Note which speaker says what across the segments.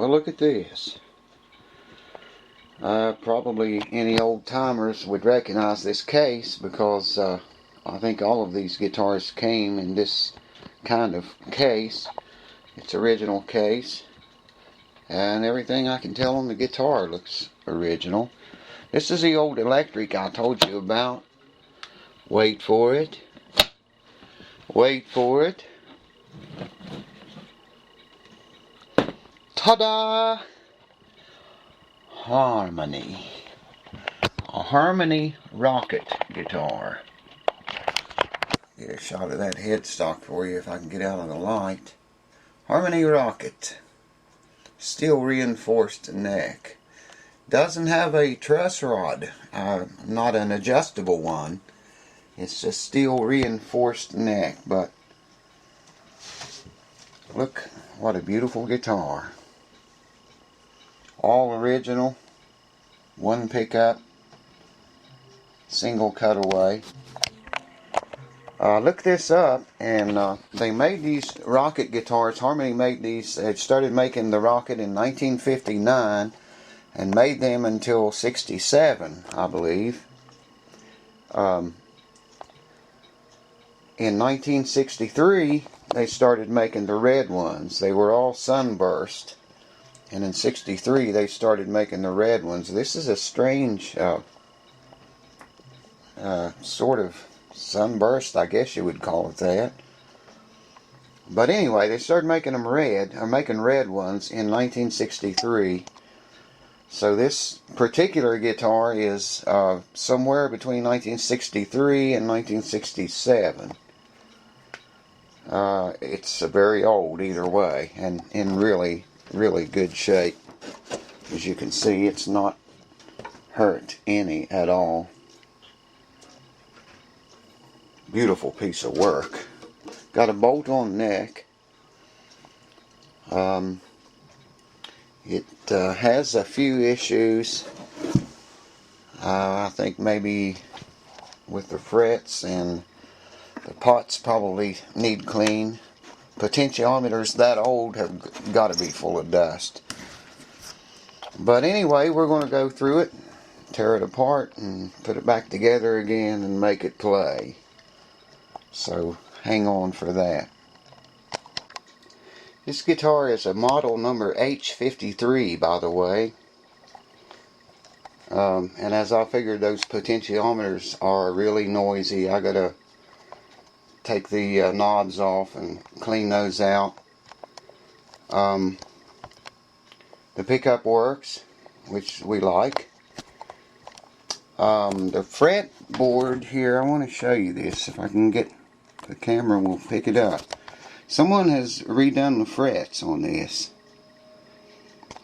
Speaker 1: Well, look at this. Probably any old timers would recognize this case because I think all of these guitars came in this kind of case. It's original case, and everything I can tell on the guitar looks original. This is the old electric I told you about. Wait for it. Wait for it. Ta-da! Harmony. A Harmony Rocket guitar. Get a shot of that headstock for you if I can get out of the light. Harmony Rocket. Steel reinforced neck. Doesn't have a truss rod. Not an adjustable one. It's just steel reinforced neck. But look what a beautiful guitar. All original. One pickup. Single cutaway. Look this up, and they made these Rocket guitars. Harmony made these. They started making the Rocket in 1959 and made them until 67, I believe. In 1963 they started making the red ones. They were all sunburst, and in 63 they started making the red ones. This is a strange sort of sunburst, I guess you would call it that. But anyway, they started making them red, or making red ones in 1963. So this particular guitar is somewhere between 1963 and 1967. It's very old either way, and in really, really good shape. As you can see, it's not hurt any at all. Beautiful piece of work. Got a bolt-on neck. It has a few issues. I think maybe with the frets, and the pots probably need clean. Potentiometers that old have got to be full of dust. But anyway, we're going to go through it, tear it apart, and put it back together again and make it play. So hang on for that. This guitar is a model number H53, by the way. And as I figured, those potentiometers are really noisy. I gotta take the knobs off and clean those out. The pickup works, which we like. The fretboard here, I want to show you this. If I can get the camera, will pick it up. Someone has redone the frets on this.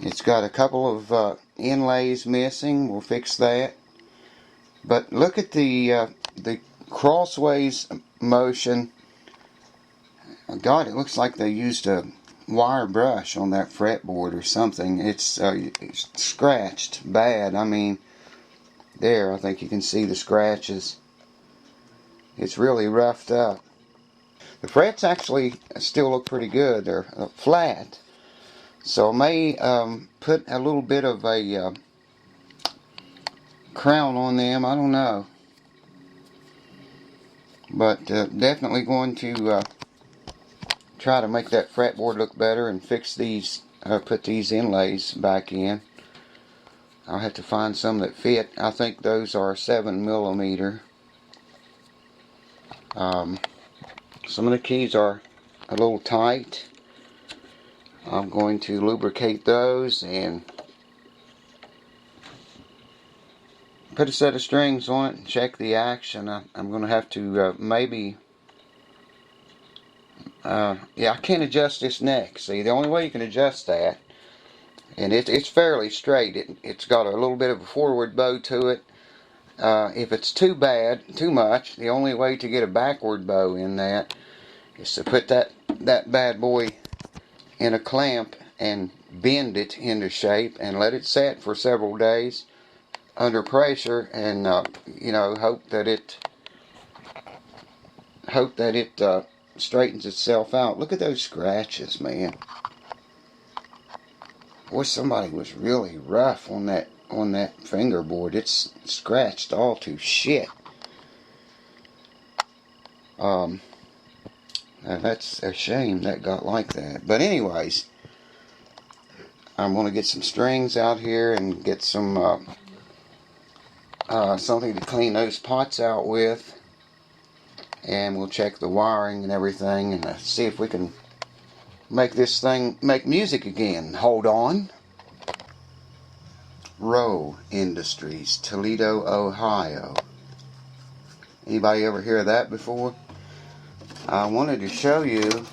Speaker 1: It's got a couple of inlays missing. We'll fix that. But look at the crossways motion. God, it looks like they used a wire brush on that fretboard or something. It's scratched bad. I mean, there, I think you can see the scratches. It's really roughed up. The frets actually still look pretty good. They're flat. So I may put a little bit of a crown on them. I don't know. But definitely going to try to make that fretboard look better and fix these, put these inlays back in. I'll have to find some that fit. I think those are 7mm. Some of the keys are a little tight. I'm going to lubricate those and put a set of strings on it and check the action. I'm going to have to maybe... yeah, I can't adjust this neck. See, the only way you can adjust that, and it's fairly straight. It's got a little bit of a forward bow to it. If it's too much, the only way to get a backward bow in that is to put that bad boy in a clamp and bend it into shape and let it set for several days under pressure, and you know, hope that it straightens itself out. Look at those scratches, man. Boy, somebody was really rough on that fingerboard. It's scratched all to shit. That's a shame that got like that. But anyways, I'm going to get some strings out here and get some something to clean those pots out with, and we'll check the wiring and everything, and see if we can make this thing make music again. Hold on. Rowe Industries, Toledo, Ohio. Anybody ever hear of that before? I wanted to show you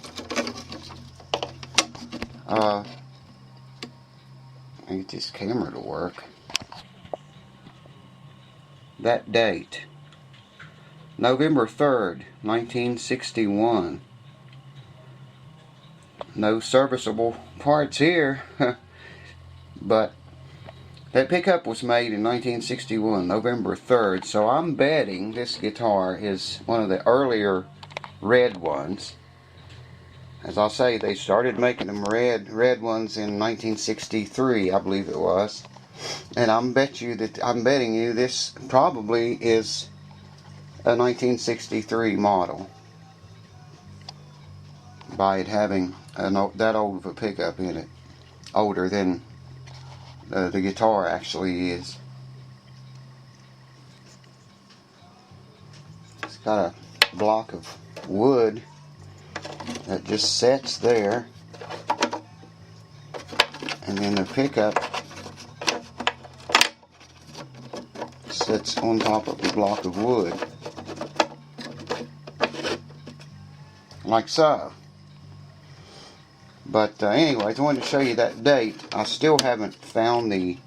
Speaker 1: get this camera to work. That date, November 3rd, 1961. No serviceable parts here, but that pickup was made in 1961, November 3rd, so I'm betting this guitar is one of the earlier red ones. As I'll say, they started making them red ones in 1963, I believe it was. And I'm betting you this probably is a 1963 model, by it having that old of a pickup in it, older than the guitar actually is. It's got a block of wood that just sits there, and then the pickup sits on top of the block of wood, like so. But anyways, I wanted to show you that date. I still haven't found the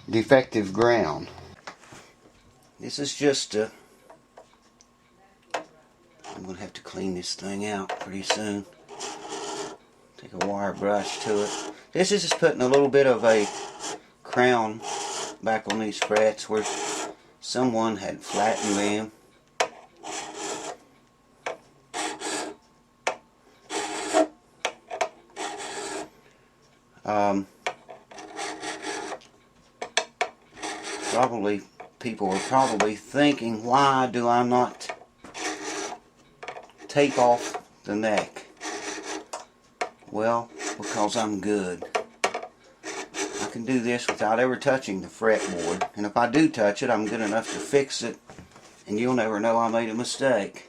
Speaker 1: defective ground. This is just I'm going to have to clean this thing out pretty soon. Take a wire brush to it. This is just putting a little bit of a crown back on these frets where someone had flattened them. Probably people are probably thinking, why do I not take off the neck? Well, because I'm good. I can do this without ever touching the fretboard, and if I do touch it, I'm good enough to fix it, and you'll never know I made a mistake.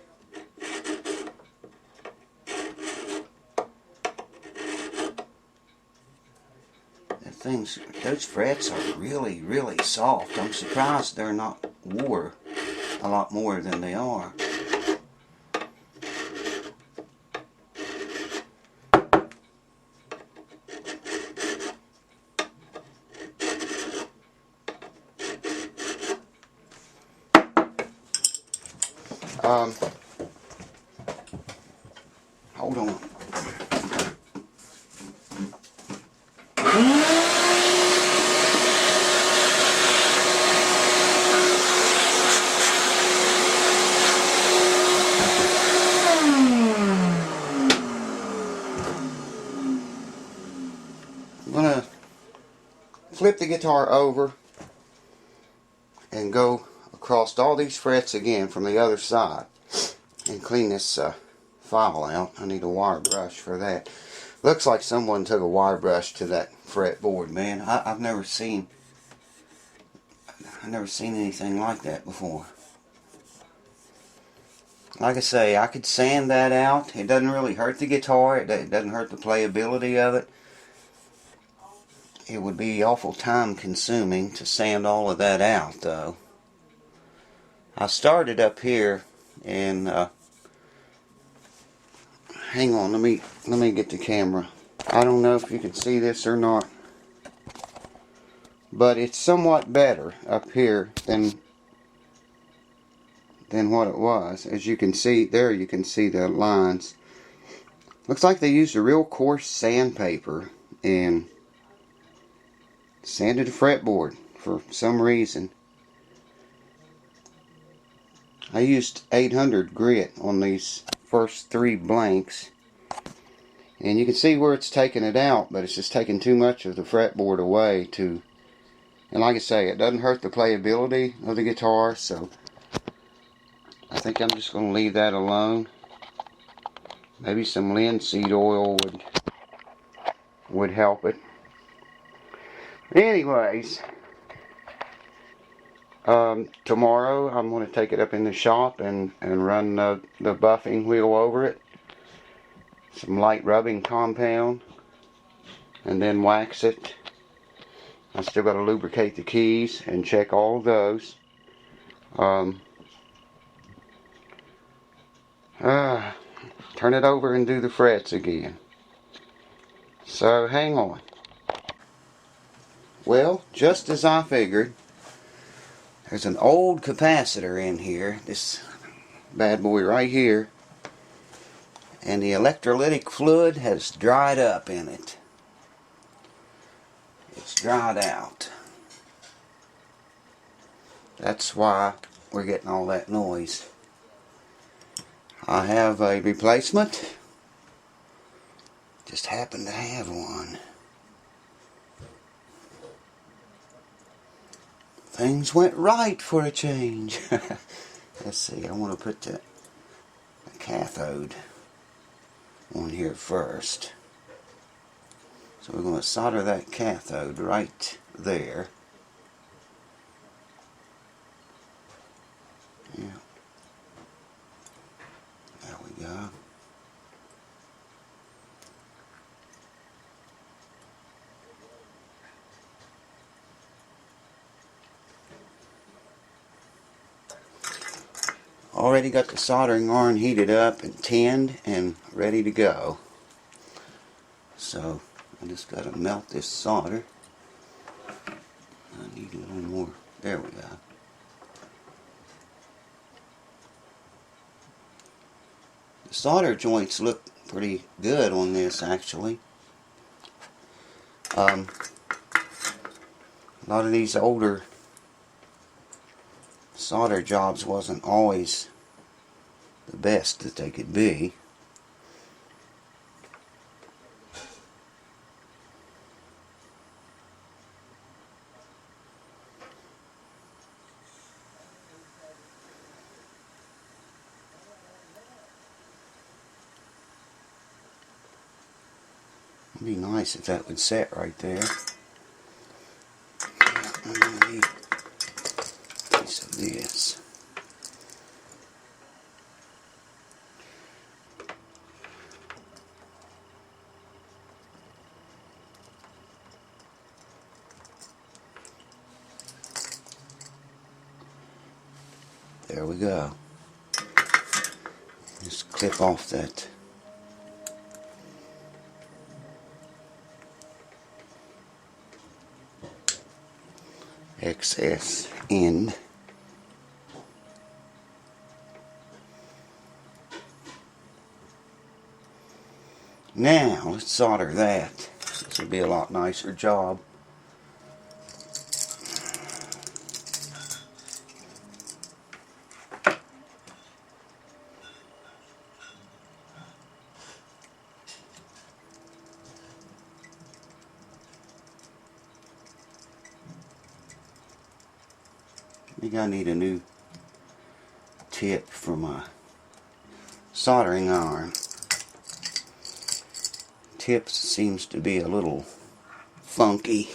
Speaker 1: Those frets are really, really soft. I'm surprised they're not wore a lot more than they are. Hold on. I'm going to flip the guitar over and go across all these frets again from the other side and clean this file out. I need a wire brush for that. Looks like someone took a wire brush to that fretboard, man. I've never seen anything like that before. Like I say, I could sand that out. It doesn't really hurt the guitar. It doesn't hurt the playability of it. It would be awful time consuming to sand all of that out, though. I started up here, and hang on, let me get the camera. I don't know if you can see this or not, but it's somewhat better up here than what it was. As you can see there, you can see the lines. Looks like they used a real coarse sandpaper and sanded the fretboard for some reason. I used 800 grit on these first 3 blanks, And you can see where it's taking it out, but it's just taking too much of the fretboard away to, and like I say, it doesn't hurt the playability of the guitar, so I think I'm just going to leave that alone. Maybe some linseed oil would help it. Anyways, tomorrow I'm going to take it up in the shop and run the buffing wheel over it. Some light rubbing compound. And then wax it. I still got to lubricate the keys and check all of those. Turn it over and do the frets again. So hang on. Well, just as I figured, there's an old capacitor in here, this bad boy right here, and the electrolytic fluid has dried up in it. It's dried out. That's why we're getting all that noise. I have a replacement. Just happen to have one. Things went right for a change. Let's see, I want to put the cathode on here first. So we're going to solder that cathode right there. Yeah. There we go. Already got the soldering iron heated up and tinned and ready to go. So I just got to melt this solder. I need a little more. There we go. The solder joints look pretty good on this, actually. A lot of these older solder jobs wasn't always the best that they could be. It'd be nice if that would set right there. I need a piece of this. There we go. Just clip off that excess end. Now let's solder that. This will be a lot nicer job. I think I need a new tip for my soldering iron. Tip seems to be a little funky.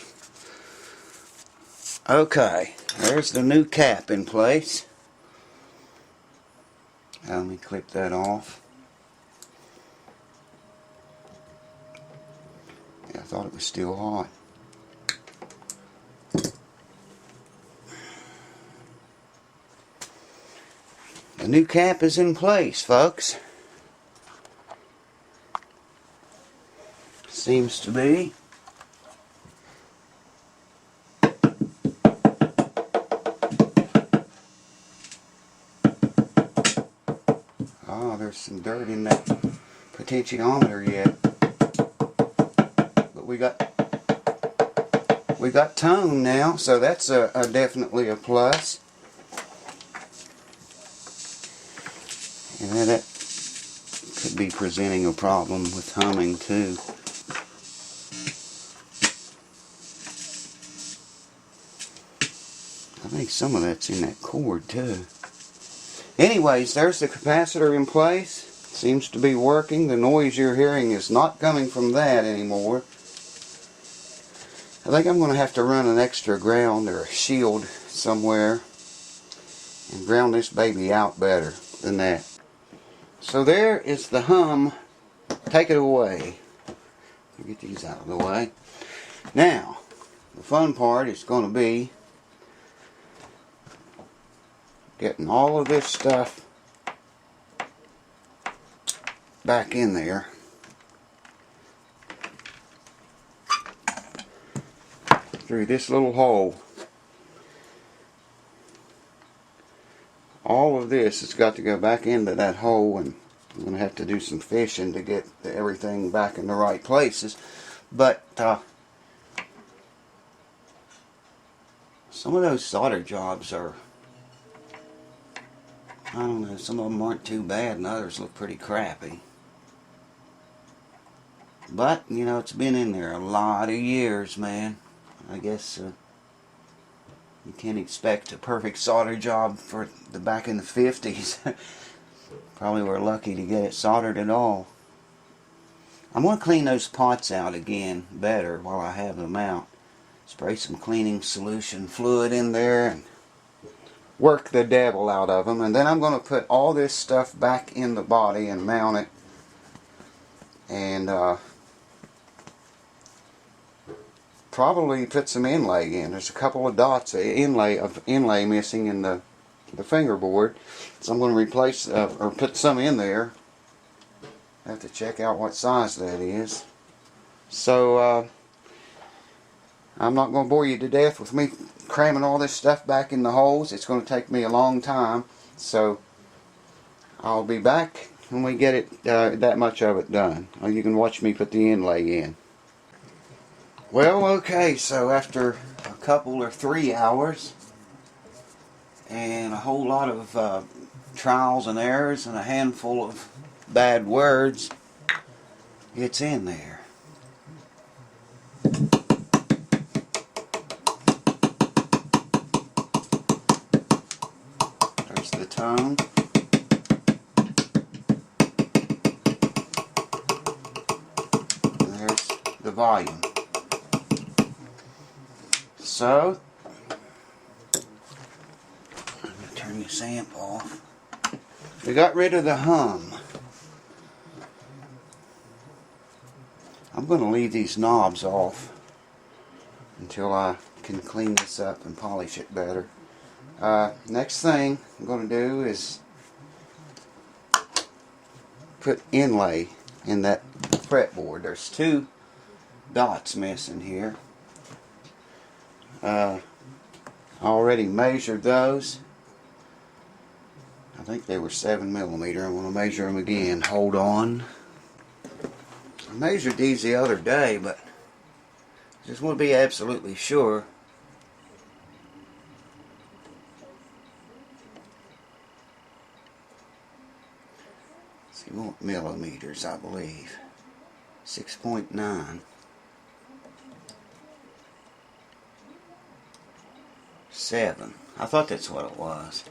Speaker 1: Okay, there's the new cap in place. Now let me clip that off. Yeah, I thought it was still hot. The new cap is in place, folks. Seems to be. Oh, there's some dirt in that potentiometer yet. But we got tone now, so that's definitely a plus. And then that could be presenting a problem with humming too. I think some of that's in that cord too. Anyways, there's the capacitor in place. Seems to be working. The noise you're hearing is not coming from that anymore. I think I'm going to have to run an extra ground or a shield somewhere and ground this baby out better than that. So there is the hum. Take it away. Get these out of the way. Now, the fun part is going to be getting all of this stuff back in there. Through this little hole. All of this has got to go back into that hole, and I'm going to have to do some fishing to get everything back in the right places. But some of those solder jobs are, I don't know, some of them aren't too bad and others look pretty crappy. But, you know, it's been in there a lot of years, man. I guess you can't expect a perfect solder job for the back in the 50s. Probably were lucky to get it soldered at all. I'm going to clean those pots out again better while I have them out. Spray some cleaning solution fluid in there and work the devil out of them. And then I'm going to put all this stuff back in the body and mount it. And probably put some inlay in. There's a couple of dots of inlay missing in the fingerboard, so I'm going to replace or put some in there. I have to check out what size that is. So I'm not going to bore you to death with me cramming all this stuff back in the holes. It's going to take me a long time, so I'll be back when we get it that much of it done. You can watch me put the inlay in. Well, okay, so after a couple or 3 hours and a whole lot of trials and errors and a handful of bad words, it's in there. There's the tone. And there's the volume. So, I'm going to turn this amp off. We got rid of the hum. I'm going to leave these knobs off until I can clean this up and polish it better. Next thing I'm going to do is put inlay in that fretboard. There's 2 dots missing here. I already measured those. I think they were 7mm. I'm going to measure them again. Hold on. I measured these the other day, but just want to be absolutely sure. So you want millimeters, I believe. 6.9. 7. I thought that's what it was.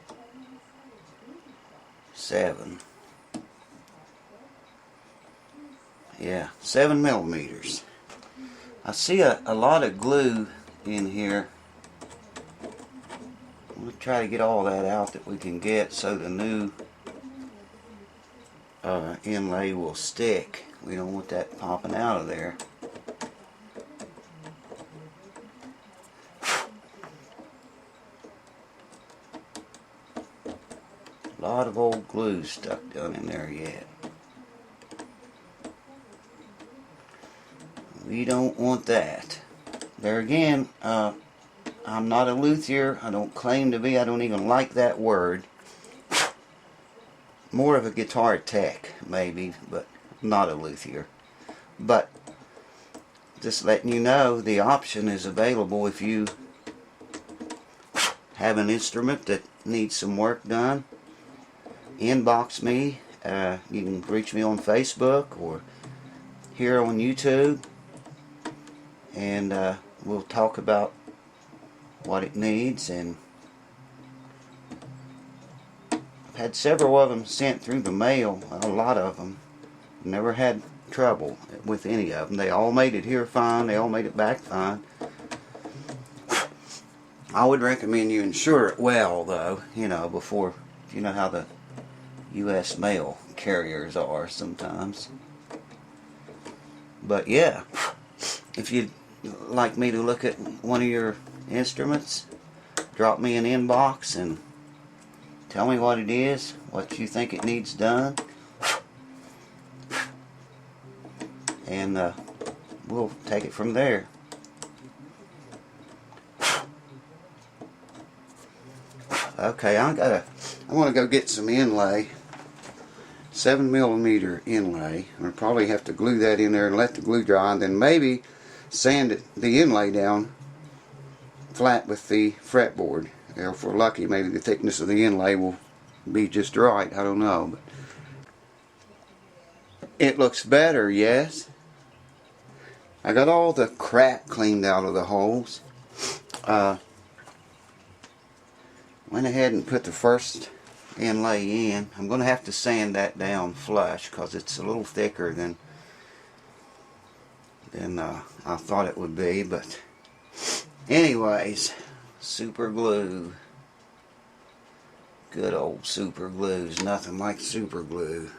Speaker 1: 7. Yeah, 7mm. I see a lot of glue in here. I'm going to try to get all that out that we can get so the new inlay will stick. We don't want that popping out of there. A lot of old glue stuck down in there yet. We don't want that. There again, I'm not a luthier. I don't claim to be. I don't even like that word. More of a guitar tech, maybe, but not a luthier. But just letting you know, the option is available if you have an instrument that needs some work done. Inbox me You can reach me on Facebook or here on YouTube, and we'll talk about what it needs. And I've had several of them sent through the mail, a lot of them. Never had trouble with any of them. They all made it here fine, they all made it back fine. I would recommend you insure it well, though, you know, before, you know how the U.S. mail carriers are sometimes. But yeah, if you'd like me to look at one of your instruments, drop me an inbox and tell me what it is, what you think it needs done, and we'll take it from there. Okay, I want to go get some inlay, 7mm inlay. I'll probably have to glue that in there and let the glue dry, and then maybe sand the inlay down flat with the fretboard. If we're lucky, maybe the thickness of the inlay will be just right. I don't know, but it looks better, yes. I got all the crap cleaned out of the holes. Went ahead and put the first inlay in. I'm going to have to sand that down flush because it's a little thicker than I thought it would be. But anyways, super glue. Good old super glue. There's nothing like super glue.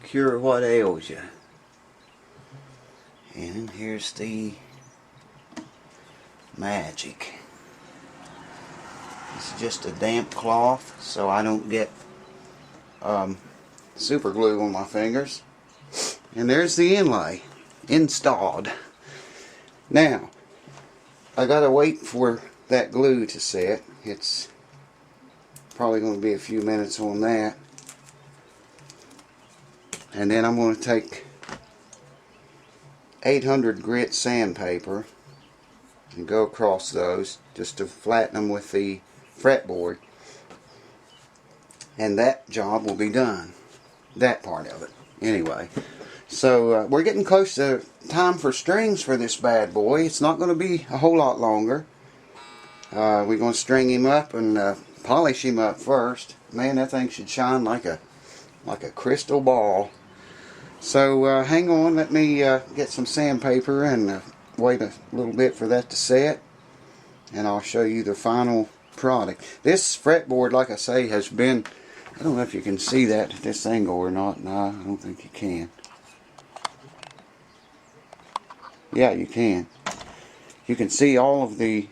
Speaker 1: Cure what ails you. And here's the magic. It's just a damp cloth so I don't get super glue on my fingers. And there's the inlay installed. Now I gotta wait for that glue to set. It's probably going to be a few minutes on that, and then I'm going to take 800 grit sandpaper and go across those just to flatten them with the fretboard, and that job will be done, that part of it anyway. So we're getting close to time for strings for this bad boy. It's not going to be a whole lot longer. We're going to string him up and polish him up first. Man, that thing should shine like a crystal ball. So hang on, let me get some sandpaper and wait a little bit for that to set, and I'll show you the final product. This fretboard, like I say, has been, I don't know if you can see that at this angle or not. No, I don't think you can. Yeah, you can. You can see all of the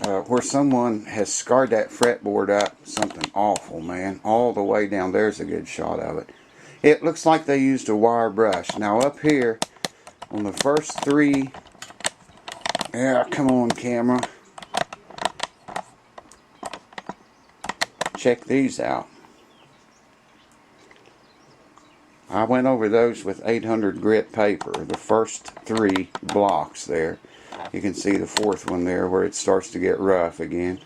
Speaker 1: where someone has scarred that fretboard up, something awful, man, all the way down. There's a good shot of it. It looks like they used a wire brush. Now up here on the first three, yeah, come on camera, check these out. I went over those with 800 grit paper, the first three blocks there. You can see the fourth one there where it starts to get rough again.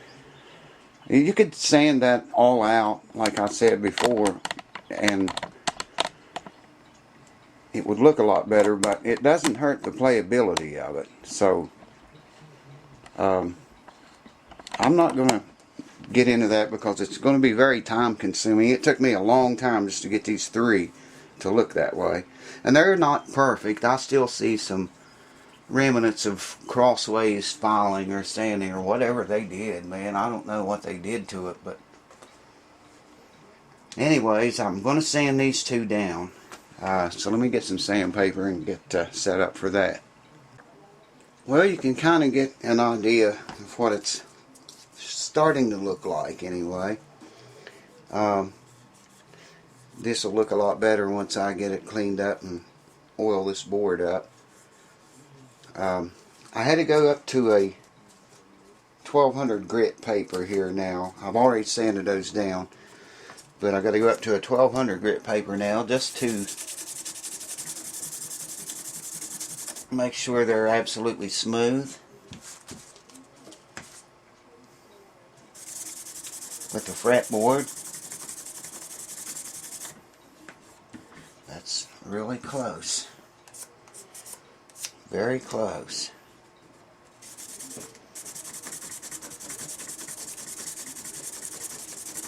Speaker 1: You could sand that all out, like I said before, and it would look a lot better, but it doesn't hurt the playability of it. So I'm not going to get into that because it's going to be very time consuming. It took me a long time just to get these three to look that way, and they're not perfect. I still see some remnants of crossways filing or sanding or whatever they did, man. I don't know what they did to it, but anyways, I'm going to sand these two down. So let me get some sandpaper and get set up for that. Well, you can kind of get an idea of what it's starting to look like anyway. This will look a lot better once I get it cleaned up and oil this board up. I had to go up to a 1200 grit paper here now. I've already sanded those down, but I got to go up to a 1200 grit paper now just to make sure they're absolutely smooth. with the fretboard. That's really close. Very close.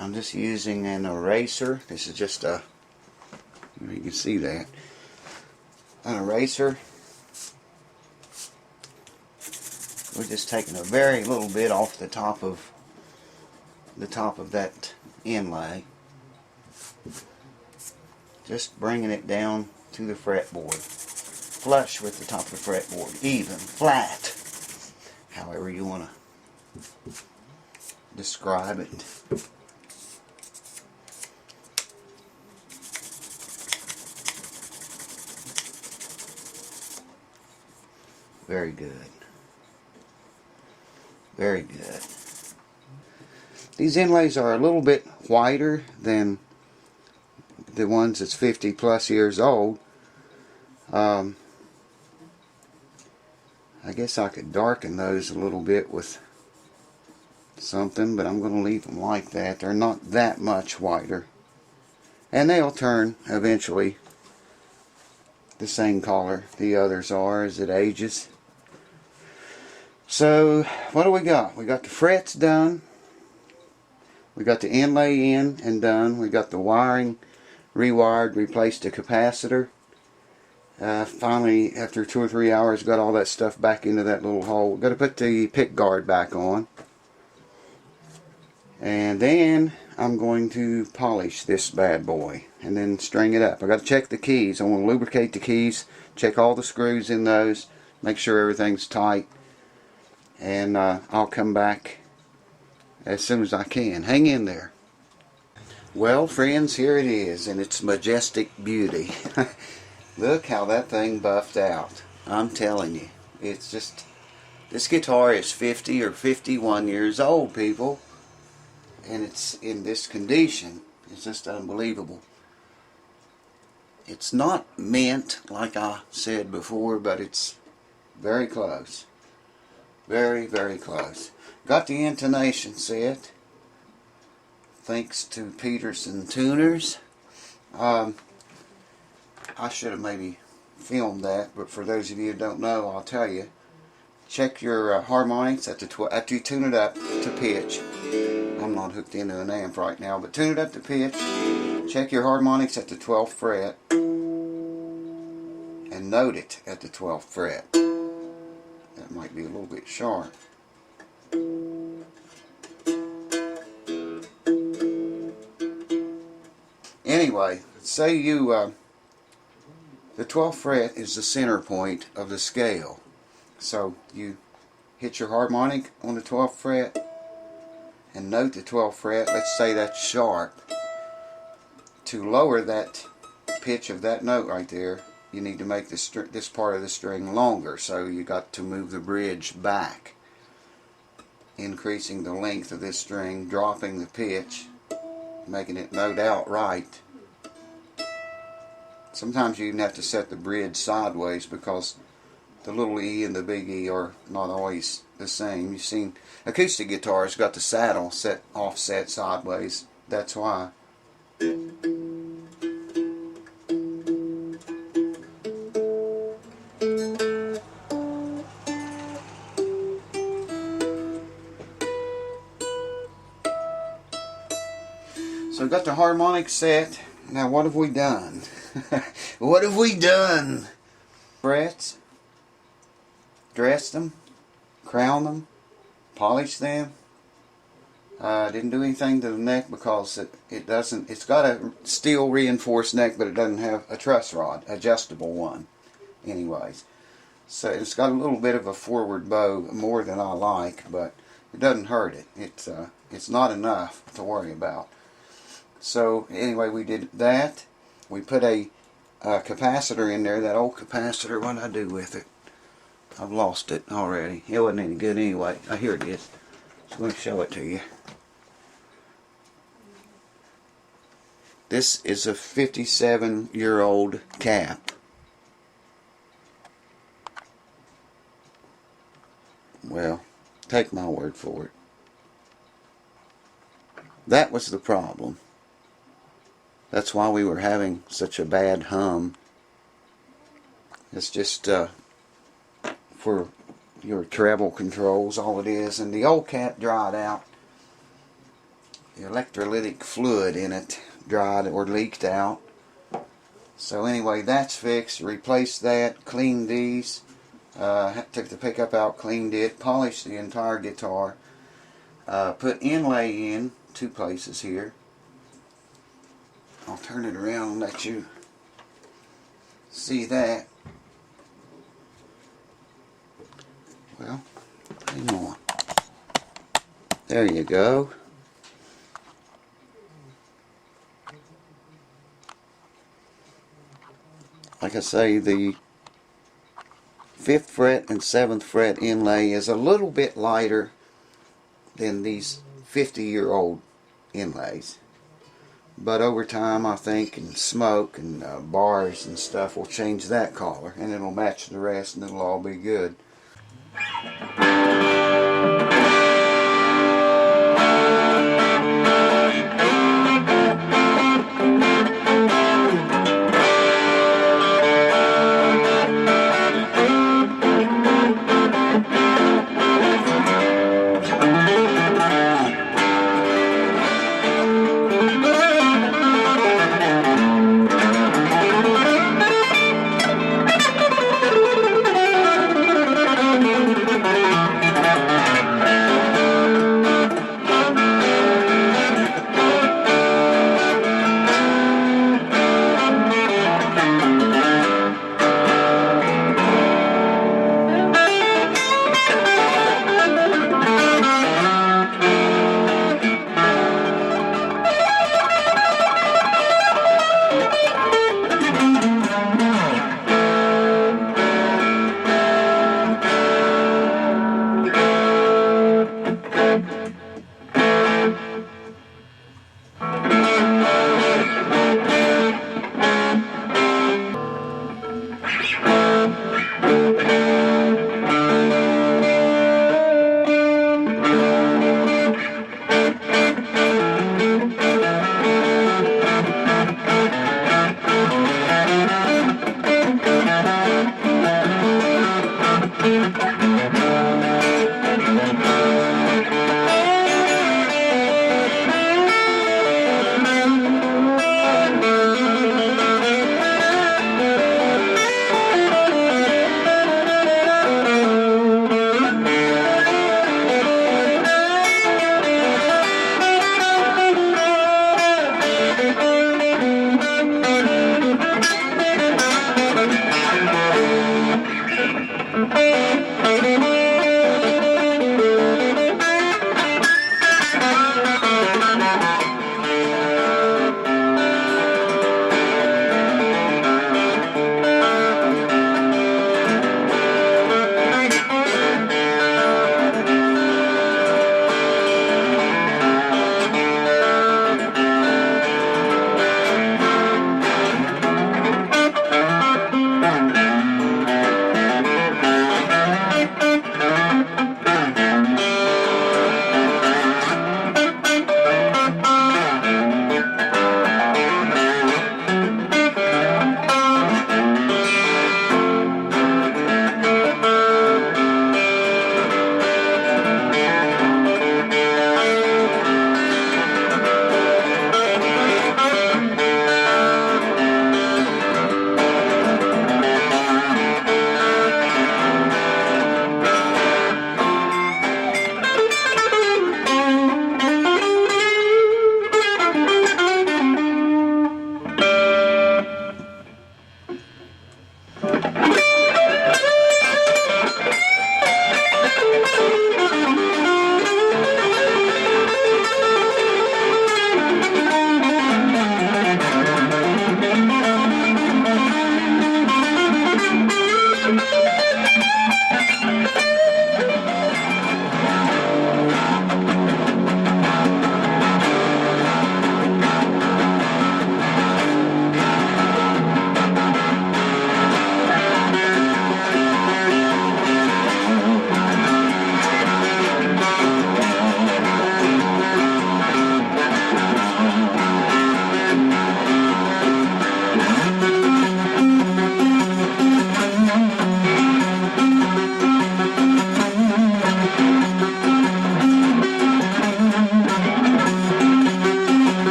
Speaker 1: I'm just using an eraser. This is just a, you can see that, an eraser. We're just taking a very little bit off the top of that inlay. Just bringing it down to the fretboard, flush with the top of the fretboard, even, flat, however you want to describe it. Very good. Very good. These inlays are a little bit whiter than the ones that's 50 plus years old. I guess I could darken those a little bit with something, but I'm going to leave them like that. They're not that much whiter. And they'll turn eventually the same color the others are as it ages. So, what do we got? We got the frets done. We got the inlay in and done. We got the wiring rewired, replaced the capacitor. Finally, after 2 or 3 hours, got all that stuff back into that little hole. Got to put the pick guard back on. And then I'm going to polish this bad boy and then string it up. I got to check the keys. I want to lubricate the keys, check all the screws in those, make sure everything's tight. And I'll come back as soon as I can. Hang in there. Well, friends, here it is in its majestic beauty. Look how that thing buffed out. I'm telling you, it's just, this guitar is 50 or 51 years old, people, and it's in this condition. It's just unbelievable. It's not mint, like I said before, but it's very close. Very, very close. Got the intonation set, thanks to Peterson tuners. I should have maybe filmed that, but for those of you who don't know, I'll tell you. Check your harmonics at the after you tune it up to pitch. I'm not hooked into an amp right now, but tune it up to pitch. Check your harmonics at the 12th fret, and note it at the 12th fret. That might be a little bit sharp. Anyway, say you, the 12th fret is the center point of the scale. So you hit your harmonic on the 12th fret and note the 12th fret. Let's say that's sharp. To lower that pitch of that note right there, you need to make this part of the string longer. So you got to move the bridge back, increasing the length of this string, dropping the pitch, making it note out right. Sometimes you even have to set the bridge sideways because the little E and the big E are not always the same. You've seen acoustic guitars got the saddle set offset sideways. That's why. So got the harmonic set. Now what have we done? What have we done? Frets, dressed them, crowned them, polished them. Didn't do anything to the neck because it doesn't. It's got a steel reinforced neck, but it doesn't have a truss rod, adjustable one. Anyways, so it's got a little bit of a forward bow, more than I like, but it doesn't hurt it. It's not enough to worry about. So anyway, we did that. We put a capacitor in there. That old capacitor, what did I do with it? I've lost it already. It wasn't any good anyway. Oh, here it is. I'm going to show it to you. This is a 57-year-old cap. Well, take my word for it. That was the problem. That's why we were having such a bad hum. It's just for your treble controls, all it is. And the old cap dried out. The electrolytic fluid in it dried or leaked out. So anyway, that's fixed. Replaced that, cleaned these, took the pickup out, cleaned it, polished the entire guitar, put inlay in 2 places here. I'll turn it around and let you see that. Well, hang on. There you go. Like I say, the 5th fret and 7th fret inlay is a little bit lighter than these 50-year-old inlays. But over time, I think, and smoke and bars and stuff will change that color, and it'll match the rest, and it'll all be good.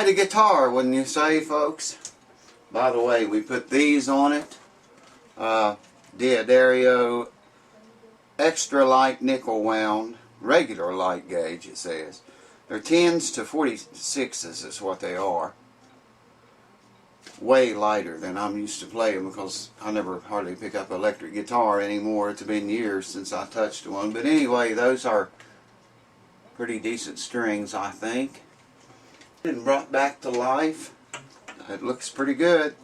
Speaker 1: Quite a guitar, wouldn't you say, folks? By the way, we put these on it. Diodario extra light nickel wound, regular light gauge it says. They're 10s to 46s is what they are. Way lighter than I'm used to playing because I never hardly pick up electric guitar anymore. It's been years since I touched one. But anyway, those are pretty decent strings, I think. And brought back to life. It looks pretty good.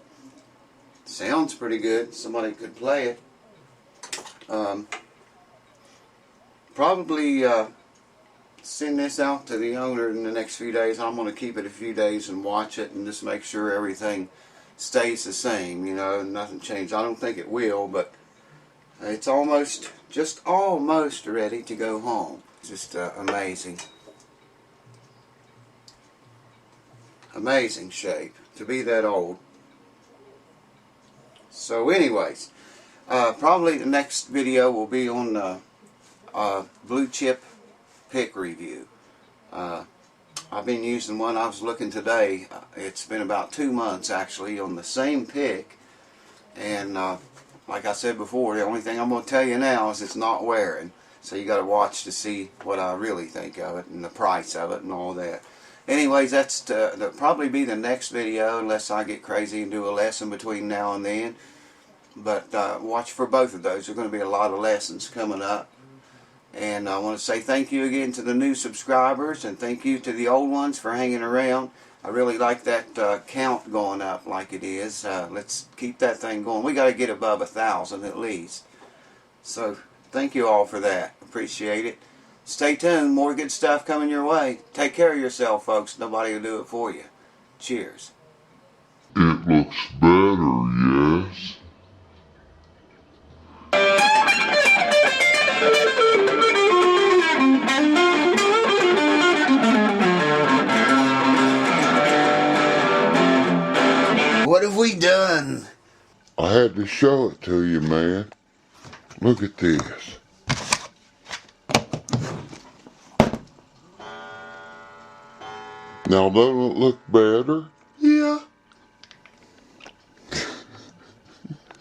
Speaker 1: Sounds pretty good. Somebody could play it. Probably send this out to the owner in the next few days. I'm going to keep it a few days and watch it and just make sure everything stays the same, you know, nothing changed. I don't think it will, but it's almost, just almost ready to go home. Just amazing. Amazing shape to be that old. So anyways, probably the next video will be on blue chip pick review. I've been using one I was looking today. It's been about 2 months actually on the same pick, and like I said before, the only thing I'm going to tell you now is it's not wearing, so you got to watch to see what I really think of it and the price of it and all that. Anyways, that'll probably be the next video unless I get crazy and do a lesson between now and then. But watch for both of those. There's going to be a lot of lessons coming up. And I want to say thank you again to the new subscribers, and thank you to the old ones for hanging around. I really like that count going up like it is. Let's keep that thing going. We got to get above 1,000 at least. So thank you all for that. Appreciate it. Stay tuned. More good stuff coming your way. Take care of yourself, folks. Nobody will do it for you. Cheers.
Speaker 2: It looks better, yes?
Speaker 1: What have we done?
Speaker 2: I had to show it to you, man. Look at this. Now, doesn't it look better?